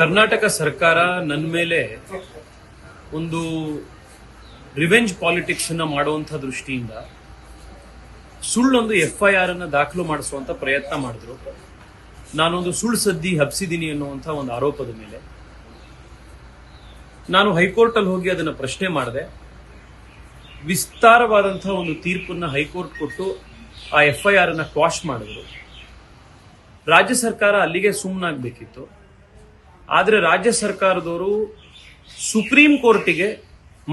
ಕರ್ನಾಟಕ ಸರ್ಕಾರ ನನ್ನ ಮೇಲೆ ಒಂದು ರಿವೆಂಜ್ ಪಾಲಿಟಿಕ್ಸ್ ಅನ್ನ ಮಾಡುವಂತ ದೃಷ್ಟಿಯಿಂದ ಸುಳ್ಳೊಂದು FIR ಅನ್ನ ದಾಖಲು ಮಾಡಿಸುವಂತ ಪ್ರಯತ್ನ ಮಾಡಿದ್ರು. ನಾನೊಂದು ಸುಳ್ಳು ಸದ್ದಿ ಹಬ್ಸಿದ್ದೀನಿ ಅನ್ನುವಂಥ ಒಂದು ಆರೋಪದ ಮೇಲೆ ನಾನು ಹೈಕೋರ್ಟ್ ಅಲ್ಲಿ ಹೋಗಿ ಅದನ್ನ ಪ್ರಶ್ನೆ ಮಾಡಿದೆ. ವಿಸ್ತಾರವಾದಂತಹ ಒಂದು ತೀರ್ಪನ್ನ ಹೈಕೋರ್ಟ್ ಕೊಟ್ಟು ಆ FIR ಅನ್ನ ಕ್ವಾಶ್ ಮಾಡಿದ್ರು. ರಾಜ್ಯ ಸರ್ಕಾರ ಅಲ್ಲಿಗೆ ಸುಮ್ಮನಾಗಬೇಕಿತ್ತು. ಆದರೆ ರಾಜ್ಯ ಸರ್ಕಾರದವರು ಸುಪ್ರೀಂ ಕೋರ್ಟಿಗೆ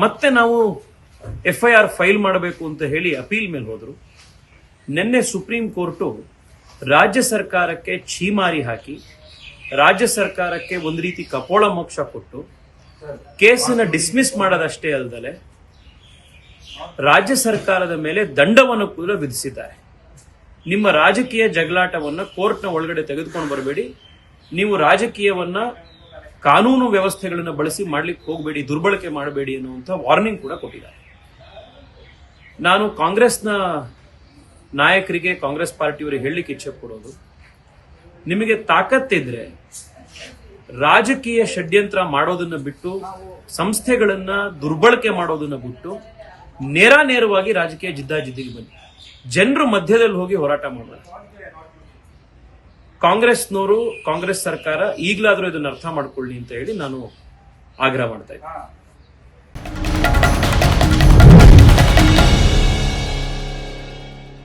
ಮತ್ತೆ ನಾವು FIR ಫೈಲ್ ಮಾಡಬೇಕು ಅಂತ ಹೇಳಿ ಅಪೀಲ್ ಮೇಲೆ ಹೋದ್ರು. ನಿನ್ನೆ ಸುಪ್ರೀಂ ಕೋರ್ಟು ರಾಜ್ಯ ಸರ್ಕಾರಕ್ಕೆ ಛೀಮಾರಿ ಹಾಕಿ ರಾಜ್ಯ ಸರ್ಕಾರಕ್ಕೆ ಒಂದು ರೀತಿ ಕಪೋಳ ಮೋಕ್ಷ ಕೊಟ್ಟು ಕೇಸನ್ನು ಡಿಸ್ಮಿಸ್ ಮಾಡೋದಷ್ಟೇ ಅಲ್ಲದೆ ರಾಜ್ಯ ಸರ್ಕಾರದ ಮೇಲೆ ದಂಡವನ್ನು ಕೂಡ ವಿಧಿಸಿದ್ದಾರೆ. ನಿಮ್ಮ ರಾಜಕೀಯ ಜಗಳಾಟವನ್ನ ಕೋರ್ಟ್ನ ಒಳಗಡೆ ತೆಗೆದುಕೊಂಡು ಬರಬೇಡಿ, ನೀವು ರಾಜಕೀಯವನ್ನ ಕಾನೂನು ವ್ಯವಸ್ಥೆಗಳನ್ನ ಬಳಸಿ ಮಾಡ್ಲಿಕ್ಕೆ ಹೋಗಬೇಡಿ, ದುರ್ಬಳಕೆ ಮಾಡಬೇಡಿ ಅನ್ನುವಂಥ ವಾರ್ನಿಂಗ್ ಕೂಡ ಕೊಟ್ಟಿದ್ದಾರೆ. ನಾನು ಕಾಂಗ್ರೆಸ್ನ ನಾಯಕರಿಗೆ, ಕಾಂಗ್ರೆಸ್ ಪಾರ್ಟಿಯವರಿಗೆ ಹೇಳಲಿಕ್ಕೆ ಇಚ್ಛೆ ಪಡೋದು, ನಿಮಗೆ ತಾಕತ್ತಿದ್ರೆ ರಾಜಕೀಯ ಷಡ್ಯಂತ್ರ ಮಾಡೋದನ್ನ ಬಿಟ್ಟು, ಸಂಸ್ಥೆಗಳನ್ನ ದುರ್ಬಳಕೆ ಮಾಡೋದನ್ನ ಬಿಟ್ಟು ನೇರವಾಗಿ ರಾಜಕೀಯ ಜಿದ್ದಾಜಿದ್ದಿಗೆ ಬನ್ನಿ. ಜನರು ಮಧ್ಯದಲ್ಲಿ ಹೋಗಿ ಹೋರಾಟ ಮಾಡೋದು. ಕಾಂಗ್ರೆಸ್ನವರು, ಕಾಂಗ್ರೆಸ್ ಸರ್ಕಾರ ಈಗಲಾದರೂ ಇದನ್ನ ಅರ್ಥ ಮಾಡ್ಕೊಳ್ಳಿ ಅಂತ ಹೇಳಿ ನಾನು ಆಗ್ರಹ ಮಾಡ್ತಾ ಇದ್ದೀನಿ.